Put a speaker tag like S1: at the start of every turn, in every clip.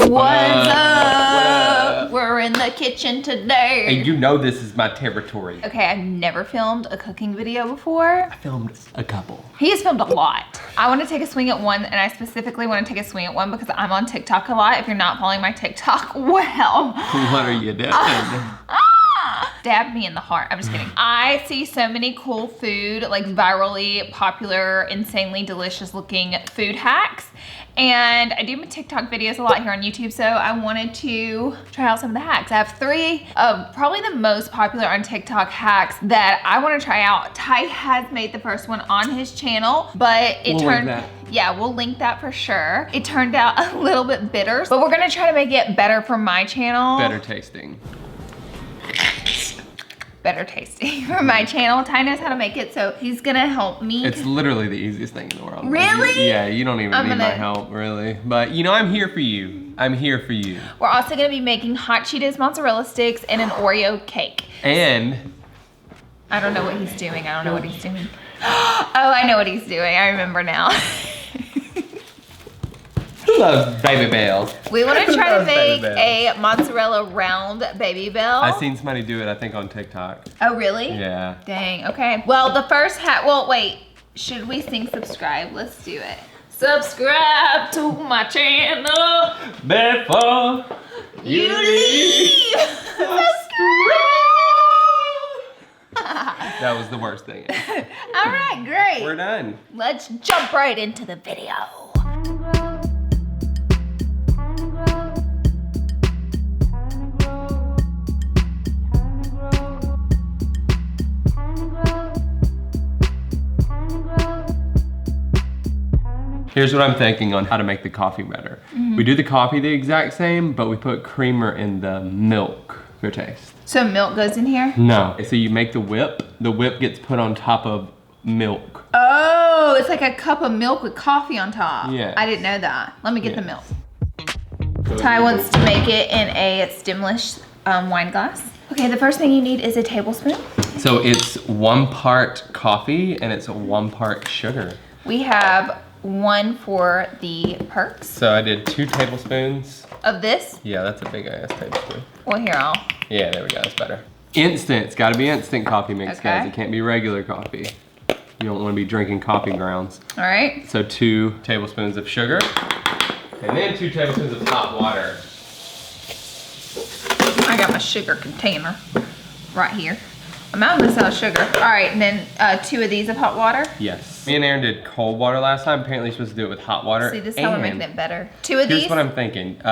S1: What's up? We're in the kitchen today.
S2: And you know this is my territory.
S1: Okay, I've never filmed a cooking video before.
S2: I filmed a couple.
S1: He has filmed a lot. I want to take a swing at one, and I specifically want to take a swing at one because I'm on TikTok a lot. If you're not following my TikTok, well.
S2: What are you doing?
S1: Stabbed me in the heart. I'm just kidding. I see so many cool food, like virally popular, insanely delicious looking food hacks. And I do my TikTok videos a lot here on YouTube, so I wanted to try out some of the hacks. I have three of probably the most popular on TikTok hacks that I want to try out. Ty has made the first one on his channel, but yeah, we'll link that for sure. It turned out a little bit bitter, but we're gonna try to make it better for my channel.
S2: Better tasting.
S1: Better tasting for my channel. Ty knows how to make it, so he's gonna help me.
S2: It's literally the easiest thing in the world.
S1: Really?
S2: Yeah, you don't even need my help, really. But you know, I'm here for you. I'm here for you.
S1: We're also gonna be making hot Cheetos mozzarella sticks and an Oreo cake.
S2: And
S1: I don't know what he's doing. I don't know what he's doing. Oh, I know what he's doing. I remember now.
S2: who loves Baby Bells?
S1: We want to try to make a mozzarella round Baby Bell.
S2: I've seen somebody do it, I think, on TikTok.
S1: Oh, really?
S2: Yeah.
S1: Dang, okay. Well, the first hack, well, wait. Should we sing subscribe? Let's do it. Subscribe to my channel
S2: Before
S1: you leave. Subscribe.
S2: That was the worst thing.
S1: All right, great.
S2: We're done.
S1: Let's jump right into the video.
S2: Here's what I'm thinking on how to make the coffee better. We do the coffee the exact same, but we put creamer in the milk for taste.
S1: So milk goes in here?
S2: No. So you make the whip gets put on top of milk.
S1: Oh, it's like a cup of milk with coffee on top.
S2: Yeah.
S1: I didn't know that. Let me get the milk. Ty wants to make it in a stemless wine glass. Okay, the first thing you need is a tablespoon.
S2: So it's 1 part coffee and it's 1 part sugar.
S1: We have 1 for the perks.
S2: So I did 2 tablespoons.
S1: Of this?
S2: Yeah, that's a big ass tablespoon.
S1: Well, here,
S2: Yeah, there we go, that's better. Instant, it's gotta be instant coffee mix, guys. It can't be regular coffee. You don't wanna be drinking coffee grounds.
S1: All right.
S2: So 2 tablespoons of sugar, and then 2 tablespoons of hot water.
S1: I got my sugar container right here. I'm out of this sugar. All right, and then 2 of these of hot water.
S2: Yes. Me and Aaron did cold water last time. Apparently you're supposed to do it with hot water.
S1: See, this is how we're making it better. 2 of these?
S2: Here's what I'm thinking. 2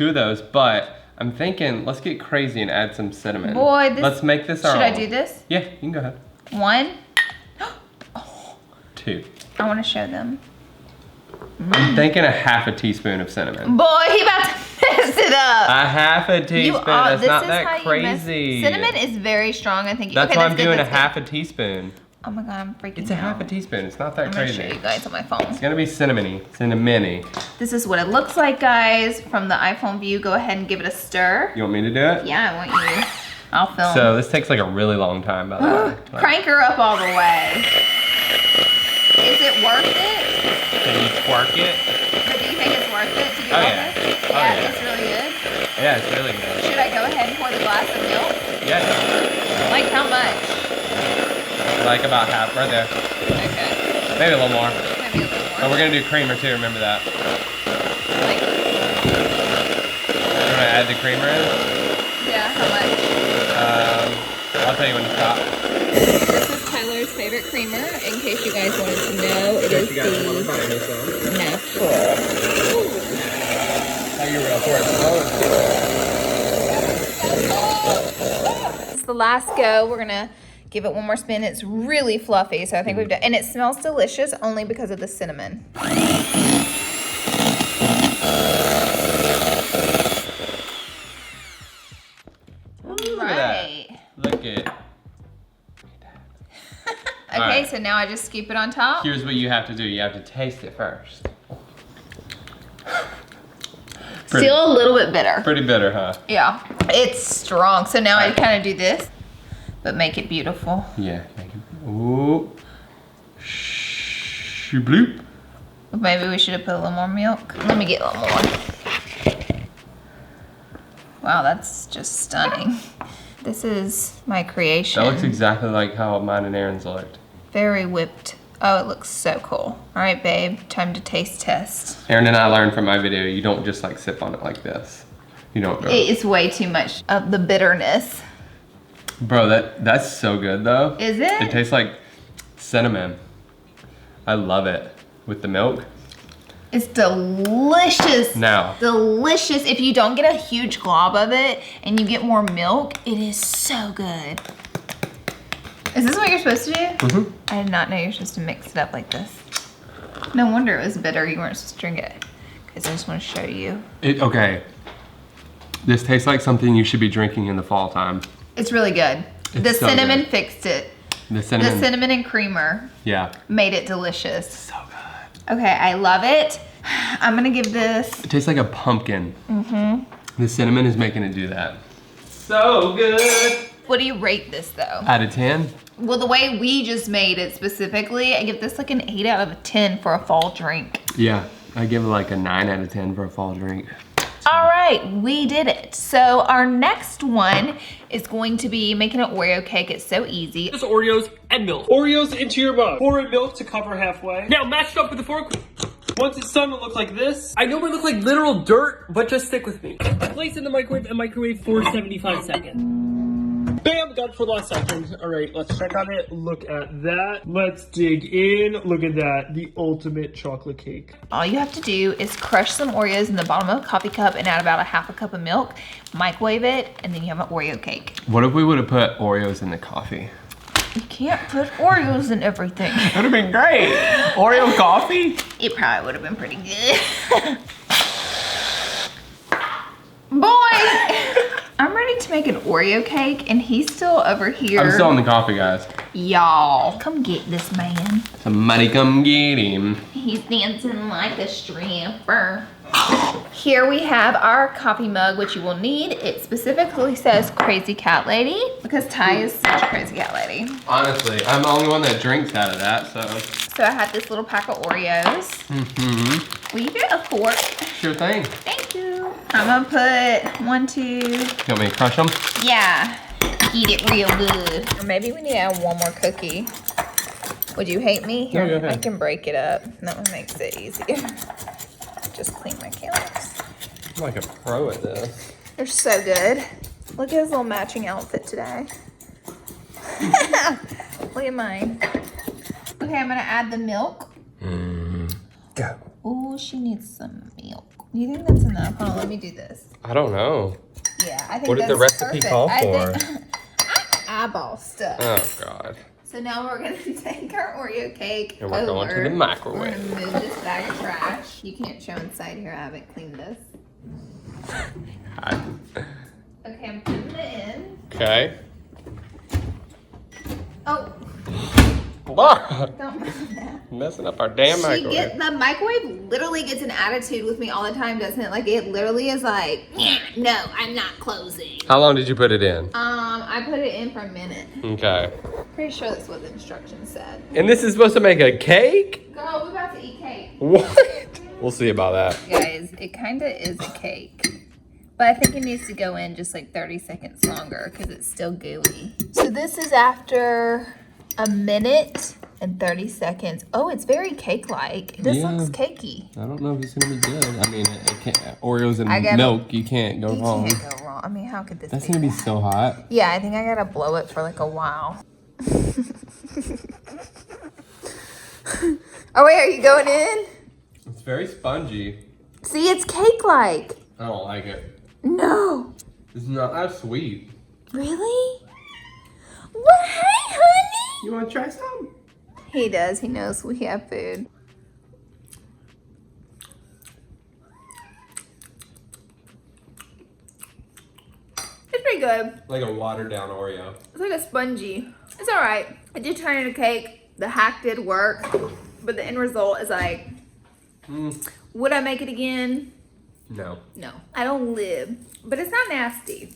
S2: of those, but I'm thinking let's get crazy and add some cinnamon.
S1: Boy,
S2: let's make this our own.
S1: Should I do this?
S2: Yeah, you can go ahead.
S1: 1.
S2: 2.
S1: I want to show them.
S2: I'm thinking a half a teaspoon of cinnamon.
S1: Boy, he about to mess it up.
S2: A half a teaspoon. That's not that crazy.
S1: Cinnamon is very strong. I think.
S2: That's why I'm doing a half a teaspoon.
S1: Oh my god, I'm freaking out.
S2: It's a half a teaspoon. It's not that crazy.
S1: I'm gonna show you guys on my phone.
S2: It's gonna be cinnamony. Cinnamony.
S1: This is what it looks like, guys, from the iPhone view. Go ahead and give it a stir.
S2: You want me to do it?
S1: Yeah, I want you. I'll film.
S2: So this takes like a really long time, by the way.
S1: Crank her up all the way. Is it worth it?
S2: Can you twerk it?
S1: But do you think it's worth it to do
S2: Oh,
S1: all
S2: yeah.
S1: this?
S2: Oh, yeah.
S1: It's really good.
S2: Yeah, it's really good.
S1: Should I go ahead and pour the glass of milk?
S2: Yeah.
S1: Like how much?
S2: Like about half, right there.
S1: Okay.
S2: Maybe a little more.
S1: Maybe a little more.
S2: But we're gonna do creamer too, remember that.
S1: Like,
S2: You wanna add the creamer in?
S1: yeah, how much?
S2: I'll tell you when to stop.
S1: This is Tyler's favorite creamer. In case you guys wanted to know, it is the natural.
S2: How you real for it?
S1: This is the last go. We're gonna give it one more spin. It's really fluffy, so I think we've done, and it smells delicious only because of the cinnamon. Right.
S2: Look at.
S1: Okay, right. So now I just scoop it on top.
S2: Here's what you have to do. You have to taste it first.
S1: Still a little bit bitter.
S2: Pretty bitter, huh?
S1: Yeah, it's strong. So now I kind of do this, but make it beautiful.
S2: Yeah, make it. Ooh. Bloop.
S1: Maybe we should have put a little more milk. Let me get a little more. Wow, that's just stunning. This is my creation.
S2: That looks exactly like how mine and Aaron's looked.
S1: Very whipped. Oh, it looks so cool. All right, babe, time to taste test.
S2: Aaron and I learned from my video, you don't just like sip on it like this. You don't go.
S1: It's way too much of the bitterness.
S2: Bro, that's so good though.
S1: Is it?
S2: It tastes like cinnamon. I love it. With the milk.
S1: It's delicious.
S2: Now.
S1: Delicious. If you don't get a huge glob of it and you get more milk, it is so good. Is this what you're supposed to do?
S2: Mm-hmm.
S1: I did not know you're supposed to mix it up like this. No wonder it was bitter. You weren't supposed to drink it. Because I just want to show you.
S2: Okay. This tastes like something you should be drinking in the fall time.
S1: It's really good. The
S2: so
S1: cinnamon
S2: good.
S1: fixed it.
S2: The cinnamon
S1: and creamer made it delicious.
S2: So good.
S1: Okay, I love it. I'm gonna give this.
S2: It tastes like a pumpkin. Mm-hmm. The cinnamon is making it do that. So good.
S1: What do you rate this though?
S2: Out of 10?
S1: Well, the way we just made it specifically, I give this like an 8 out of 10 for a fall drink.
S2: Yeah, I give it like a 9 out of 10 for a fall drink.
S1: All right, we did it. So our next one is going to be making an Oreo cake. It's so easy.
S3: Just Oreos and milk. Oreos into your mug. Pour in milk to cover halfway. Now match it up with the fork. Once it's done, it'll look like this. I know it look like literal dirt, but just stick with me. Place in the microwave and microwave for 75 seconds. Bam, got it for the last second. All right, let's check on it. Look at that. Let's dig in. Look at that. The ultimate chocolate cake.
S1: All you have to do is crush some Oreos in the bottom of a coffee cup and add about a half a cup of milk, microwave it, and then you have an Oreo cake.
S2: What if we would have put Oreos in the coffee?
S1: You can't put Oreos in everything.
S2: That would have been great. Oreo coffee?
S1: It probably would have been pretty good. Boy! I'm ready to make an Oreo cake and he's still over here.
S2: I'm still in the coffee, guys.
S1: Y'all, come get this man.
S2: Somebody come get him.
S1: He's dancing like a stripper. Here we have our coffee mug, which you will need. It specifically says Crazy Cat Lady because Ty is such a crazy cat lady.
S2: Honestly, I'm the only one that drinks out of that, so.
S1: So I have this little pack of Oreos.
S2: Mm-hmm.
S1: Will you get a fork?
S2: Sure thing.
S1: Thank you. I'm gonna put 1, 2.
S2: You want me to crush them?
S1: Yeah, eat it real good. Or maybe we need to add one more cookie. Would you hate me? Here,
S2: No, go ahead.
S1: I can break it up. That one makes it easier. Just clean my cameras.
S2: I'm like a pro at this.
S1: They're so good. Look at his little matching outfit today. Look at mine. Okay, I'm gonna add the milk.
S2: Go.
S1: Oh, she needs some milk. Do you think that's enough? Hold on, let me do this.
S2: I don't know.
S1: Yeah, I think
S2: What did
S1: that's
S2: the recipe
S1: perfect.
S2: call
S1: I
S2: for?
S1: think eyeball stuff.
S2: Oh, God.
S1: So now we're gonna take our Oreo cake
S2: And we're going to the microwave.
S1: We're gonna move this bag of trash. You can't show inside here. I haven't cleaned this. Okay, I'm putting it in.
S2: Okay.
S1: Oh,
S2: Laura,
S1: don't move that.
S2: messing up our damn microwave.
S1: The microwave literally gets an attitude with me all the time, doesn't it? Like it literally is like, no, I'm not closing.
S2: How long did you put it in?
S1: I put it in for a minute.
S2: Okay.
S1: Pretty sure that's what the instructions said.
S2: And this is supposed to make a cake?
S1: Girl, we're about to eat cake.
S2: What? We'll see about that.
S1: Guys, it kind of is a cake. But I think it needs to go in just like 30 seconds longer because it's still gooey. So this is after a minute and 30 seconds. Oh, it's very cake-like. This
S2: Yeah.
S1: looks cakey.
S2: I don't know if it's gonna be good. I mean, it can't, Oreos and
S1: gotta-
S2: milk, you can't go
S1: You
S2: wrong.
S1: can't go wrong. I mean, how could this
S2: That's
S1: be?
S2: gonna be so hot.
S1: Yeah, I think I gotta blow it for like a while. Oh wait, are you going in?
S2: It's very spongy.
S1: See, it's cake-like.
S2: I don't like it.
S1: No.
S2: It's not that sweet.
S1: Really? Well, hi, honey.
S2: You wanna try some?
S1: He does. He knows we have food. It's pretty good.
S2: Like a watered down Oreo.
S1: It's like a spongy. It's all right. I did turn it into cake. The hack did work, but the end result is like, would I make it again?
S2: No.
S1: No. I don't live, but it's not nasty.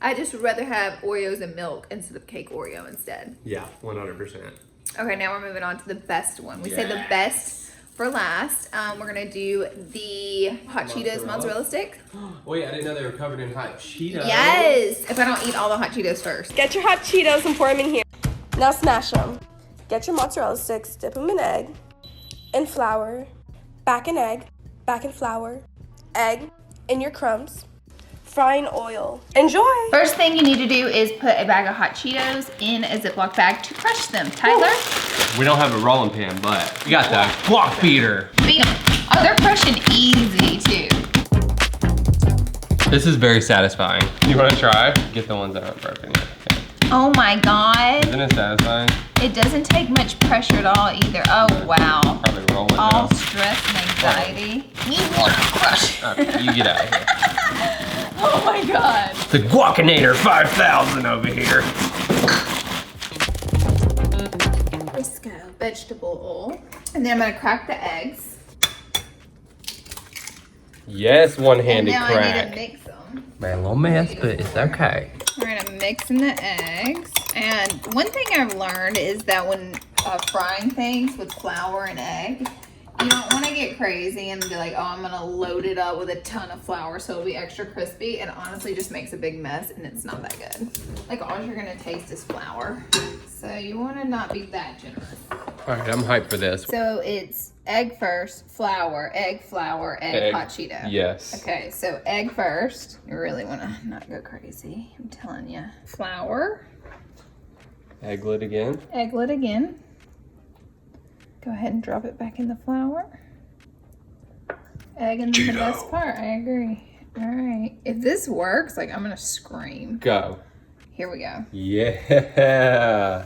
S1: I just would rather have Oreos and milk instead of cake Oreo instead.
S2: Yeah, 100%.
S1: Okay, now we're moving on to the best one. We say the
S2: Yes.
S1: best for last. We're gonna do the hot Cheetos mozzarella stick.
S2: Wait, I didn't know they were covered in hot Cheetos.
S1: Yes! If I don't eat all the hot Cheetos first.
S4: Get your hot Cheetos and pour them in here. Now smash them. Get your mozzarella sticks, dip them in egg, in flour, back in egg, back in flour, egg, in your crumbs, fry in oil. Enjoy!
S1: First thing you need to do is put a bag of hot Cheetos in a Ziploc bag to crush them. Tyler?
S2: We don't have a rolling pin, but we got the guac beater.
S1: Beat them. Oh, they're crushing easy too.
S2: This is very satisfying. You want to try? Get the ones that aren't broken yet. Okay.
S1: Oh my God.
S2: Isn't it satisfying?
S1: It doesn't take much pressure at all either. Oh wow.
S2: Probably roll it
S1: All
S2: now.
S1: stress and anxiety. You want to crush.
S2: Okay, you get out of here.
S1: Oh my God.
S2: The Guacinator 5000 over here.
S1: Crisco vegetable oil. And then I'm gonna crack the eggs.
S2: Yes, one-handed
S1: And now I need
S2: crack.
S1: to mix them.
S2: Man, a little mess, but it's okay.
S1: We're gonna mix in the eggs. And one thing I've learned is that when frying things with flour and egg, you don't want to get crazy and be like, oh, I'm gonna load it up with a ton of flour so it'll be extra crispy. It honestly just makes a big mess and it's not that good. Like all you're gonna taste is flour. So you wanna not be that generous.
S2: All right, I'm hyped for this.
S1: So it's egg first, flour, egg,
S2: Egg.
S1: hot Cheeto.
S2: Yes.
S1: Okay, so egg first. You really wanna not go crazy, I'm telling you. Flour,
S2: Egglet again.
S1: egglet again. Go ahead and drop it back in the flour. Egg and then the best part, I agree. All right, if this works, like I'm gonna scream.
S2: Go.
S1: Here we go.
S2: Yeah.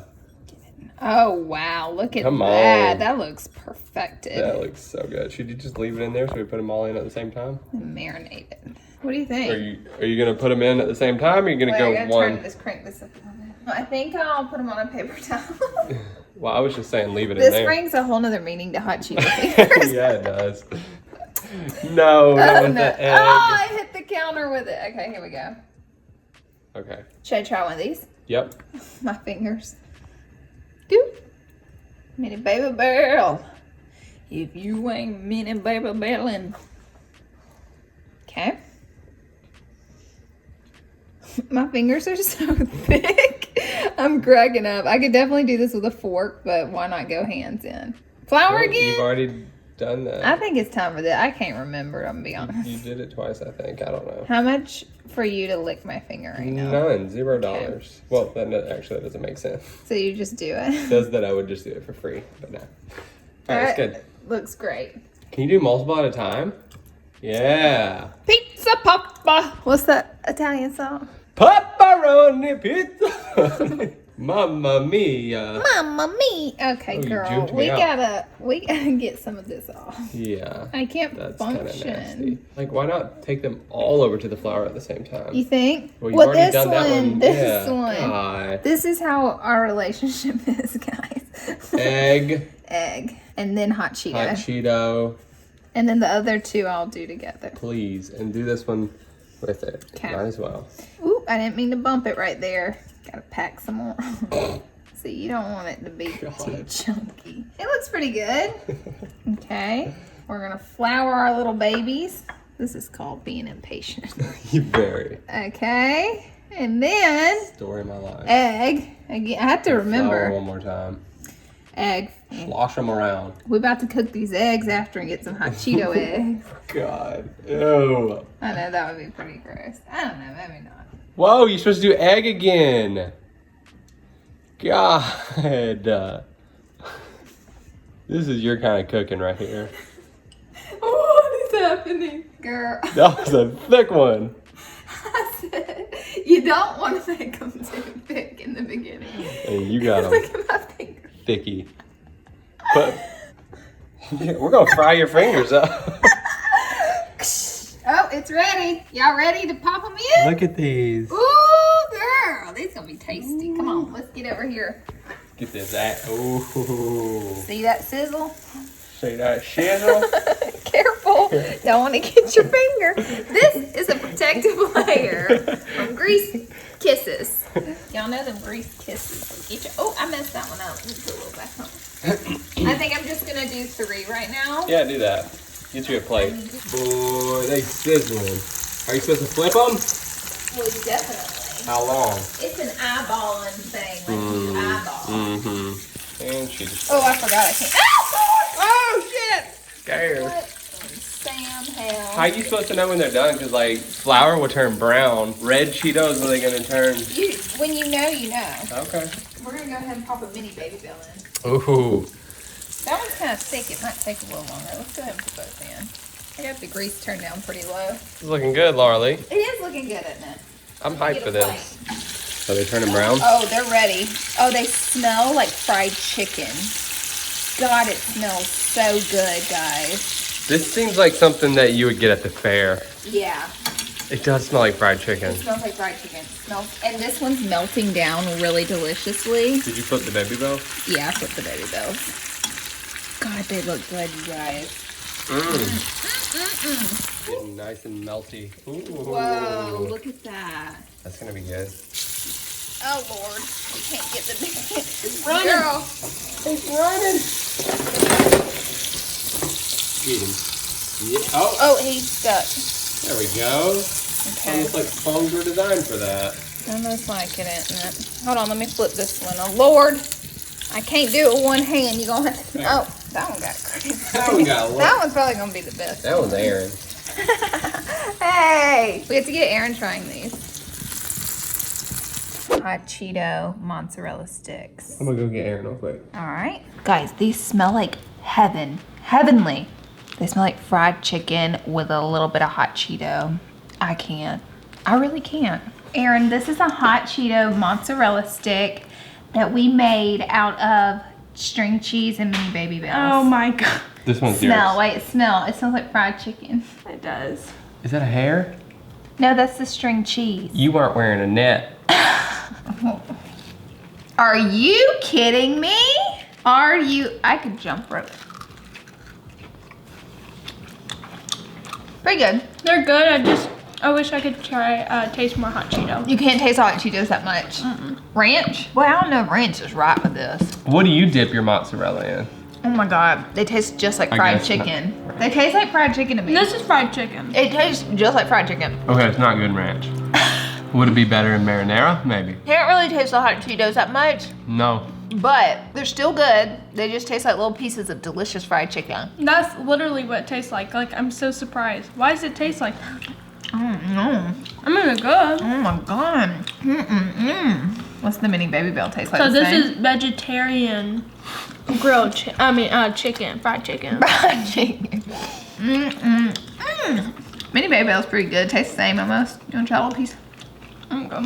S1: Oh wow, look at
S2: Come
S1: that.
S2: on.
S1: That looks perfected.
S2: That looks so good. Should you just leave it in there so we put them all in at the same time?
S1: And marinate it. What do you think?
S2: Are you gonna put them in at the same time, or are you gonna
S1: Wait, I
S2: go
S1: gotta
S2: one?
S1: crank this up a little bit. I think I'll put them on a paper towel.
S2: Well, I was just saying leave it in
S1: This
S2: there.
S1: brings a whole nother meaning to hot Cheeto fingers.
S2: Yeah, it does. No, that was
S1: no.
S2: the egg.
S1: Oh, I hit the counter with it. Okay, here we go.
S2: Okay.
S1: Should I try one of these?
S2: Yep.
S1: My fingers. Doop. Mini baby barrel. If you ain't mini baby barreling. Okay. My fingers are so thick. I'm cracking up. I could definitely do this with a fork, but why not go hands in? Flour
S2: Well,
S1: again?
S2: You've already done that.
S1: I think it's time for that. I can't remember, I'm gonna be honest.
S2: You did it twice, I think. I don't know.
S1: How much for you to lick my finger right now?
S2: None. $0. Well, that doesn't make sense.
S1: So you just do it?
S2: It says that I would just do it for free, but no. All right, that's good.
S1: Looks great.
S2: Can you do multiple at a time? Yeah.
S1: Pizza Papa. What's that Italian song?
S2: Pepperoni pizza. Mamma mia.
S1: Mamma mia. Okay,
S2: Oh, you
S1: girl.
S2: juked me
S1: We
S2: out.
S1: gotta get some of this off.
S2: Yeah.
S1: I can't
S2: That's kind of
S1: function.
S2: nasty. Like, why not take them all over to the flour at the same time?
S1: You think?
S2: Well, you've already
S1: this
S2: done that
S1: one.
S2: one.
S1: This
S2: Yeah.
S1: one.
S2: God.
S1: This is how our relationship is, guys.
S2: Egg,
S1: Egg. And then hot Cheeto.
S2: hot Cheeto,
S1: And then the other two I'll do together.
S2: please. And do this one with it.
S1: Okay.
S2: Might as well.
S1: Ooh, I didn't mean to bump it right there. Gotta pack some more. See, you don't want it to be too
S2: God.
S1: chunky. It looks pretty good. Okay. We're gonna flour our little babies. This is called being impatient.
S2: You very.
S1: Okay. And then
S2: Story of my life.
S1: egg. Again, I have to
S2: Flour
S1: remember.
S2: one more time.
S1: Egg.
S2: Slosh them around.
S1: We're about to cook these eggs after and get some hot Cheeto eggs.
S2: God. Ew.
S1: I know that would be pretty gross. I don't know, maybe not.
S2: Whoa, you're supposed to do egg again. God. This is your kind of cooking right here.
S1: What is happening? Girl.
S2: That was a thick one.
S1: I said, you don't want to make them too thick in the beginning.
S2: And you got them
S1: Look at my fingers.
S2: thicky. But we're going to fry your fingers up.
S1: Oh, it's ready. Y'all ready to pop them in?
S2: Look at these.
S1: Ooh, girl. These gonna be tasty. Come on, let's get over here.
S2: Get this at. Ooh.
S1: See that sizzle?
S2: See that shizzle?
S1: Careful. Don't want to get your finger. This is a protective layer from grease kisses. Y'all know them grease kisses. Get your, oh, I messed that one up. Let me put a little back on. I think I'm just gonna do 3 right now.
S2: Yeah, do that. Get you a plate. Boy, they sizzling. Are you supposed to flip them?
S1: Well, definitely.
S2: How long?
S1: It's an eyeballing thing. Like you eyeball.
S2: And she just
S1: Oh, I forgot I can't. Oh, shit!
S2: scared.
S1: What in Sam hell?
S2: How are you supposed to know when they're done? Because, like, flour will turn brown. Red Cheetos, are they going to turn?
S1: When you know, you know.
S2: Okay.
S1: We're going to go ahead and pop a mini baby bell in.
S2: Ooh.
S1: That one's kind of thick. It might take a little longer. Let's go ahead and put both in. I got the grease turned down pretty low.
S2: It's looking good, LauraLee.
S1: It is looking good, isn't it?
S2: I'm hyped for this. Are they turning brown?
S1: Oh, they're ready. Oh, they smell like fried chicken. God, it smells so good, guys.
S2: This seems like something that you would get at the fair.
S1: Yeah.
S2: It does smell like fried chicken.
S1: It smells like fried chicken. And this one's melting down really deliciously.
S2: Did you flip the baby bell?
S1: Yeah, I flipped the baby bells. God, they look good, you guys.
S2: Getting nice and melty. Ooh.
S1: Whoa, look at that.
S2: That's gonna be good.
S1: Oh, Lord. You can't get the big
S2: running.
S1: Girl.
S2: It's running. Eat him. Yeah. Oh.
S1: Oh, he's stuck.
S2: There we go.
S1: Okay.
S2: Almost like phones were designed for that.
S1: Almost like it, isn't it? Hold on, let me flip this one. Oh, Lord. I can't do it with one hand. You're going to have to... Oh, that one got crazy.
S2: That one got lit.
S1: That one's probably going to be the best.
S2: That was Aaron.
S1: Hey! We have to get Aaron trying these. Hot Cheeto mozzarella sticks.
S2: I'm gonna go get Aaron real quick.
S1: All right. Guys, these smell like heaven. Heavenly. They smell like fried chicken with a little bit of hot Cheeto. I can't. I really can't. Aaron, this is a hot Cheeto mozzarella stick that we made out of string cheese and mini baby bells.
S5: Oh my god.
S2: This one's
S1: Smell,
S2: yours.
S1: wait, smell. It smells like fried chicken.
S5: It does.
S2: Is that a hair?
S1: No, that's the string cheese.
S2: You aren't wearing a net.
S1: Are you kidding me? Are you? I could jump rope. Pretty good.
S5: They're good. I wish I could try taste more hot Cheeto.
S1: You can't taste hot Cheetos that much. Ranch? Well, I don't know if ranch is right with this.
S2: What do you dip your mozzarella in?
S1: Oh my God. They taste just like
S2: I
S1: fried
S2: guess
S1: chicken. They taste like fried chicken to me.
S5: This is fried chicken.
S1: It tastes just like fried chicken.
S2: Okay, it's not good in ranch. Would it be better in marinara? Maybe.
S1: Can't really taste the hot Cheetos that much,
S2: No.
S1: but they're still good. They just taste like little pieces of delicious fried chicken.
S5: That's literally what it tastes like. Like, I'm so surprised. Why does it taste like that?
S1: I
S5: I mean, they're good.
S1: Oh my God. What's the mini baby bell taste like?
S5: So
S1: the
S5: this
S1: same?
S5: is vegetarian grilled chicken, fried chicken.
S1: Fried chicken. Mini baby bell's pretty good. Tastes the same almost. You want to try a little piece?
S5: I'm good.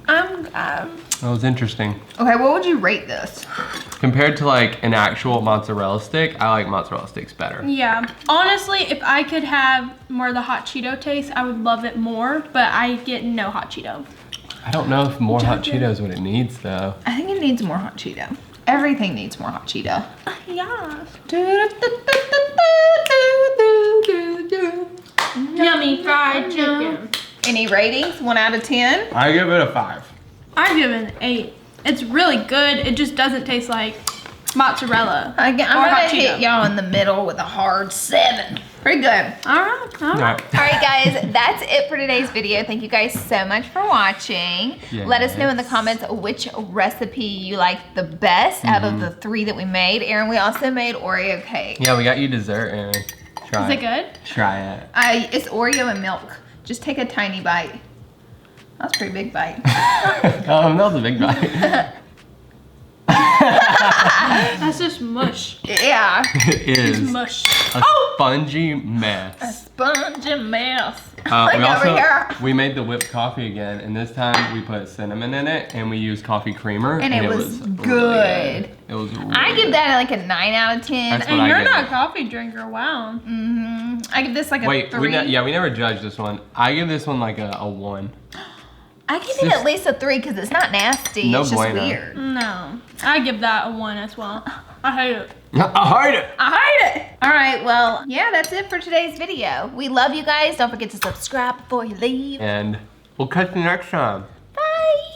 S2: That was interesting.
S1: Okay, what would you rate this?
S2: Compared to like an actual mozzarella stick, I like mozzarella sticks better.
S5: Yeah. Honestly, if I could have more of the hot Cheeto taste, I would love it more, but I get no hot Cheeto.
S2: I don't know if more hot Cheeto is what it needs though.
S1: I think it needs more hot Cheeto. Everything needs more hot Cheeto.
S5: Yeah. Yummy fried chicken.
S1: Any ratings? 1 out of 10?
S2: I give it a 5.
S5: I give it an 8. It's really good. It just doesn't taste like mozzarella.
S1: I'm
S5: or
S1: gonna
S5: hot
S1: hit
S5: Cheeto.
S1: y'all in the middle with a hard 7. Pretty good.
S5: All right.
S2: All right.
S1: All right, guys, that's it for today's video. Thank you guys so much for watching. Let us know in the comments which recipe you like the best out of the 3 that we made. Aaron, we also made Oreo cake.
S2: Yeah, we got you dessert, Aaron. Try
S5: Is it good?
S2: Try it.
S1: It's Oreo and milk. Just take a tiny bite. That's a pretty big bite.
S2: That was a big bite.
S5: That's just mush.
S1: Yeah.
S2: It is.
S5: It's mush.
S2: A spongy mess.
S1: A spongy mess.
S2: We
S1: over here.
S2: we made the whipped coffee again, and this time we put cinnamon in it, and we used coffee creamer,
S1: And it was
S2: really
S1: good.
S2: It was really
S1: I give
S2: good.
S1: that like a 9 out of 10.
S2: That's what
S5: And
S2: I
S5: you're
S2: give
S5: not
S2: it.
S5: a coffee drinker. Wow.
S1: I give this like a
S2: Wait,
S1: 3.
S2: we never judged this one. I give this one like a 1.
S1: I give it at least a 3 because it's not nasty.
S2: No
S1: it's just
S2: bueno.
S1: weird.
S5: No. I give that a 1 as well. I hate it.
S2: I heard it.
S1: I hate it. All right, well, yeah, that's it for today's video. We love you guys. Don't forget to subscribe before you leave.
S2: And we'll catch you next time.
S1: Bye.